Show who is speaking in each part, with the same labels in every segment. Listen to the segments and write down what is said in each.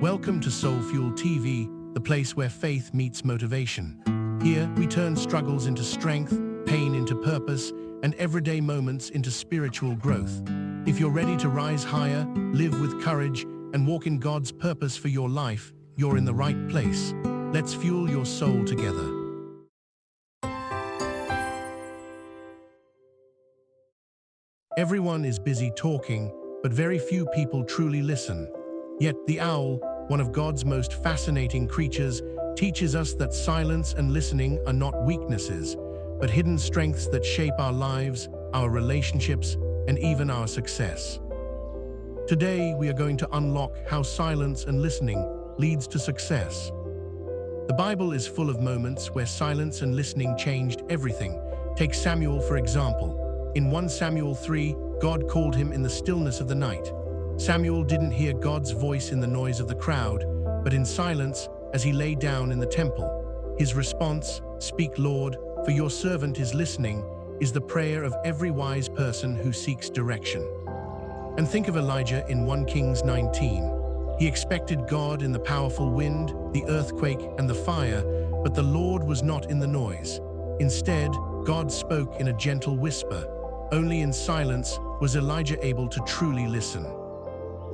Speaker 1: Welcome to Soul Fuel TV, the place where faith meets motivation. Here, we turn struggles into strength, pain into purpose, and everyday moments into spiritual growth. If you're ready to rise higher, live with courage, and walk in God's purpose for your life, you're in the right place. Let's fuel your soul together. Everyone is busy talking, but very few people truly listen. Yet the owl, one of God's most fascinating creatures, teaches us that silence and listening are not weaknesses, but hidden strengths that shape our lives, our relationships, and even our success. Today, we are going to unlock how silence and listening leads to success. The Bible is full of moments where silence and listening changed everything. Take Samuel, for example. In 1 Samuel 3, God called him in the stillness of the night. Samuel didn't hear God's voice in the noise of the crowd, but in silence as he lay down in the temple. His response, "Speak, Lord, for your servant is listening," is the prayer of every wise person who seeks direction. And think of Elijah in 1 Kings 19. He expected God in the powerful wind, the earthquake, and the fire, but the Lord was not in the noise. Instead, God spoke in a gentle whisper. Only in silence was Elijah able to truly listen.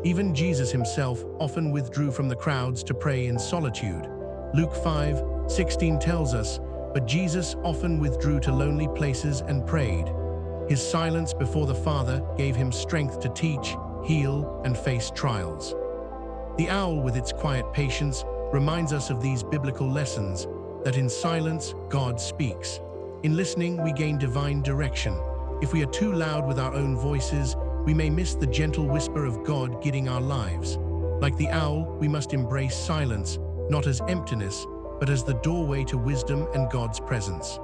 Speaker 1: Even Jesus himself often withdrew from the crowds to pray in solitude. Luke 5:16 tells us, "But Jesus often withdrew to lonely places and prayed." His silence before the Father gave him strength to teach, heal, and face trials. The owl, with its quiet patience, reminds us of these biblical lessons, that in silence, God speaks. In listening, we gain divine direction. If we are too loud with our own voices, we may miss the gentle whisper of God guiding our lives. Like the owl, we must embrace silence, not as emptiness, but as the doorway to wisdom and God's presence.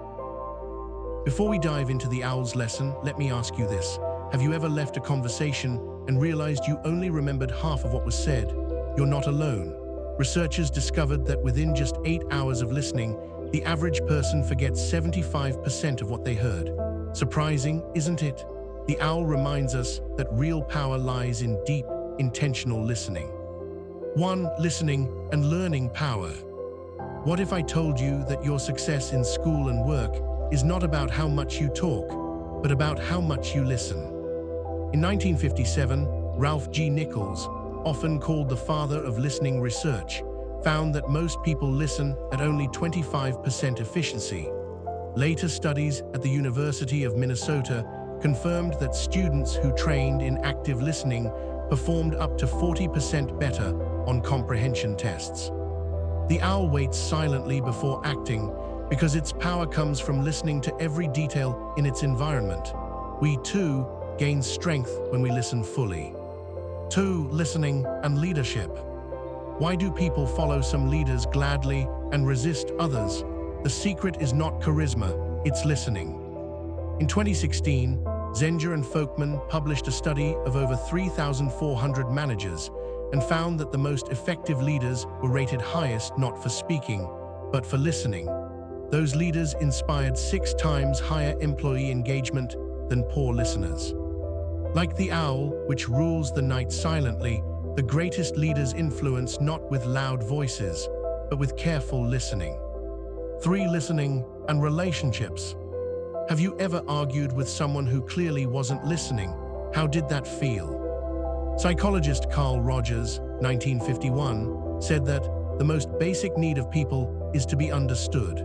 Speaker 1: Before we dive into the owl's lesson, let me ask you this. Have you ever left a conversation and realized you only remembered half of what was said? You're not alone. Researchers discovered that within just 8 hours of listening, the average person forgets 75% of what they heard. Surprising, isn't it? The owl reminds us that real power lies in deep, intentional listening. 1. Listening and learning power. What if I told you that your success in school and work is not about how much you talk, but about how much you listen? In 1957, Ralph G. Nichols, often called the father of listening research, found that most people listen at only 25% efficiency. Later studies at the University of Minnesota confirmed that students who trained in active listening performed up to 40% better on comprehension tests. The owl waits silently before acting because its power comes from listening to every detail in its environment. We, too, gain strength when we listen fully. 2. Listening and leadership. Why do people follow some leaders gladly and resist others? The secret is not charisma, it's listening. In 2016, Zenger and Folkman published a study of over 3,400 managers and found that the most effective leaders were rated highest not for speaking, but for listening. Those leaders inspired 6 times higher employee engagement than poor listeners. Like the owl, which rules the night silently, the greatest leaders influence not with loud voices, but with careful listening. 3. Listening and relationships. Have you ever argued with someone who clearly wasn't listening? How did that feel? Psychologist Carl Rogers, 1951, said that the most basic need of people is to be understood.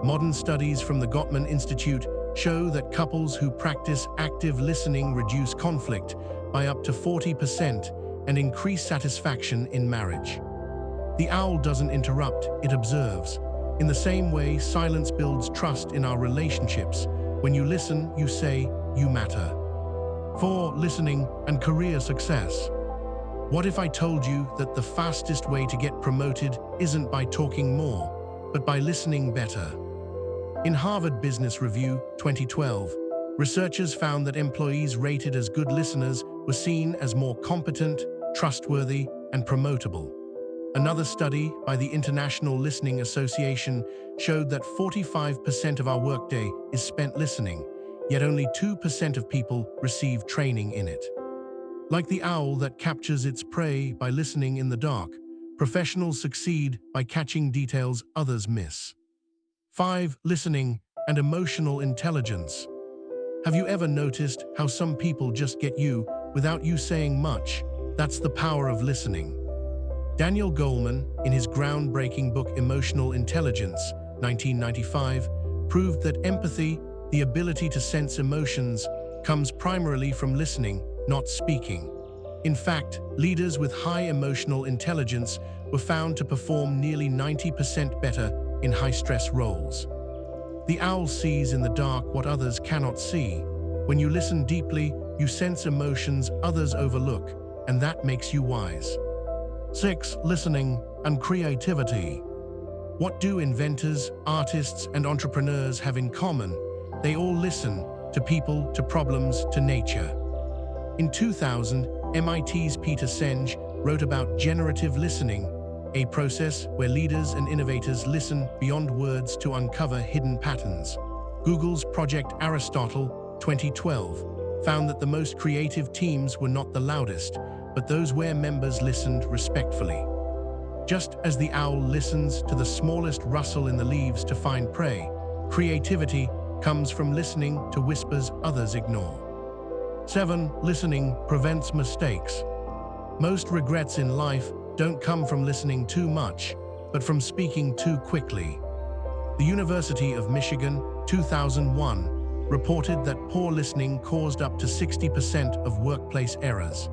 Speaker 1: Modern studies from the Gottman Institute show that couples who practice active listening reduce conflict by up to 40% and increase satisfaction in marriage. The owl doesn't interrupt, it observes. In the same way, silence builds trust in our relationships. When you listen, you say, "You matter." 4. Listening and career success. What if I told you that the fastest way to get promoted isn't by talking more, but by listening better? In Harvard Business Review 2012, researchers found that employees rated as good listeners were seen as more competent, trustworthy, and promotable. Another study by the International Listening Association showed that 45% of our workday is spent listening, yet only 2% of people receive training in it. Like the owl that captures its prey by listening in the dark, Professionals succeed by catching details others miss. 5. Listening and emotional intelligence. Have you ever noticed how some people just get you without you saying much? That's the power of listening. Daniel Goleman, in his groundbreaking book Emotional Intelligence, 1995, proved that empathy, the ability to sense emotions, comes primarily from listening, not speaking. In fact, leaders with high emotional intelligence were found to perform nearly 90% better in high-stress roles. The owl sees in the dark what others cannot see. When you listen deeply, you sense emotions others overlook, and that makes you wise. 6. Listening and creativity. What do inventors, artists, and entrepreneurs have in common? They all listen to people, to problems, to nature. In 2000, MIT's Peter Senge wrote about generative listening, a process where leaders and innovators listen beyond words to uncover hidden patterns. Google's Project Aristotle, 2012, found that the most creative teams were not the loudest, but those where members listened respectfully. Just as the owl listens to the smallest rustle in the leaves to find prey, creativity comes from listening to whispers others ignore. 7. Listening prevents mistakes. Most regrets in life don't come from listening too much, but from speaking too quickly. The University of Michigan, 2001, reported that poor listening caused up to 60% of workplace errors.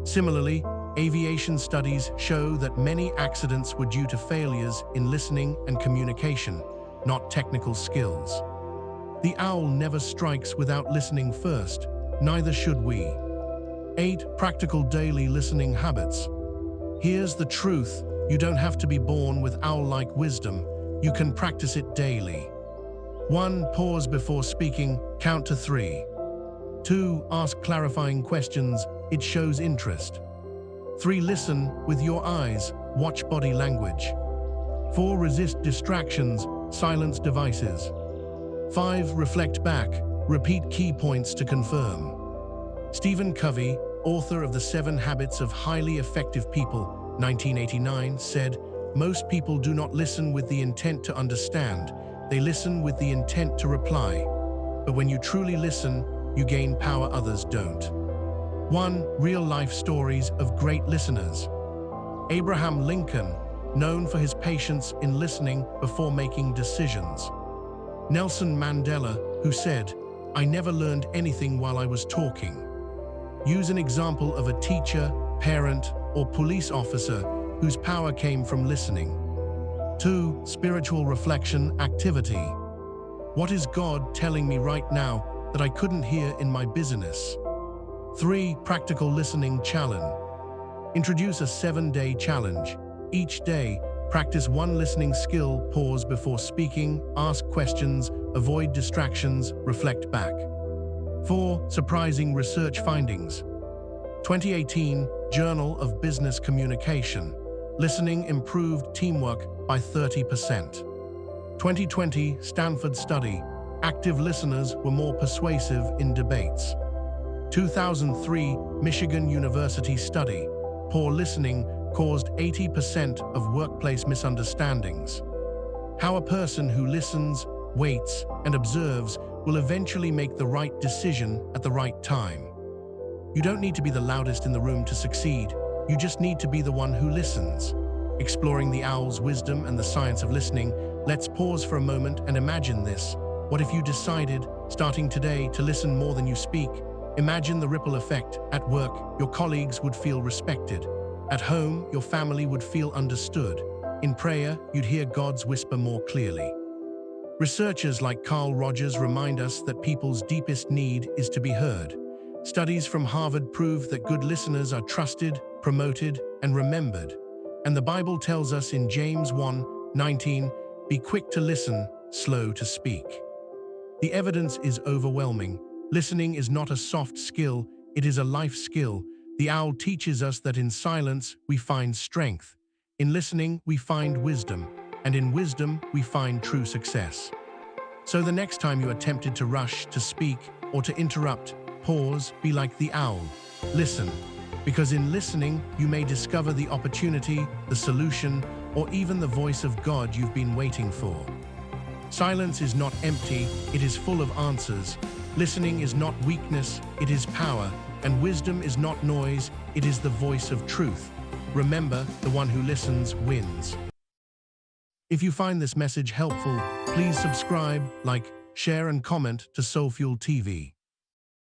Speaker 1: Similarly, aviation studies show that many accidents were due to failures in listening and communication, not technical skills. The owl never strikes without listening first. Neither should we. 8. Practical daily listening habits. Here's the truth. You don't have to be born with owl-like wisdom. You can practice it daily. 1. Pause before speaking. Count to 3. 2. Ask clarifying questions. It shows interest. 3. Listen with your eyes. Watch body language. 4. Resist distractions. Silence devices. 5. Reflect back. Repeat key points to confirm. Stephen Covey, author of The 7 Habits of Highly Effective People, 1989, said, "Most people do not listen with the intent to understand. They listen with the intent to reply. But when you truly listen, you gain power others don't." 1. Real-life stories of great listeners. Abraham Lincoln, known for his patience in listening before making decisions. Nelson Mandela, who said, "I never learned anything while I was talking." Use an example of a teacher, parent, or police officer whose power came from listening. 2. Spiritual reflection activity. What is God telling me right now that I couldn't hear in my business? 3. Practical listening challenge. Introduce a 7-day challenge. Each day, practice one listening skill, pause before speaking, ask questions, avoid distractions, reflect back. 4. Surprising research findings. 2018 Journal of Business Communication. Listening improved teamwork by 30%. 2020 Stanford study. Active listeners were more persuasive in debates. 2003 Michigan University study. Poor listening caused 80% of workplace misunderstandings. How a person who listens, waits, and observes will eventually make the right decision at the right time. You don't need to be the loudest in the room to succeed. You just need to be the one who listens. Exploring the owl's wisdom and the science of listening, let's pause for a moment and imagine this. What if you decided, starting today, to listen more than you speak? Imagine the ripple effect. At work, your colleagues would feel respected. At home, your family would feel understood. In prayer, you'd hear God's whisper more clearly. Researchers like Carl Rogers remind us that people's deepest need is to be heard. Studies from Harvard prove that good listeners are trusted, promoted, and remembered. And the Bible tells us in James 1:19, "Be quick to listen, slow to speak." The evidence is overwhelming. Listening is not a soft skill, it is a life skill. The owl teaches us that in silence we find strength. In listening we find wisdom. And in wisdom we find true success. So the next time you are tempted to rush, to speak, or to interrupt, pause, be like the owl. Listen. Because in listening, you may discover the opportunity, the solution, or even the voice of God you've been waiting for. Silence is not empty, it is full of answers. Listening is not weakness, it is power. And wisdom is not noise, it is the voice of truth. Remember, the one who listens wins. If you find this message helpful, please subscribe, like, share and comment to Soulfuel TV.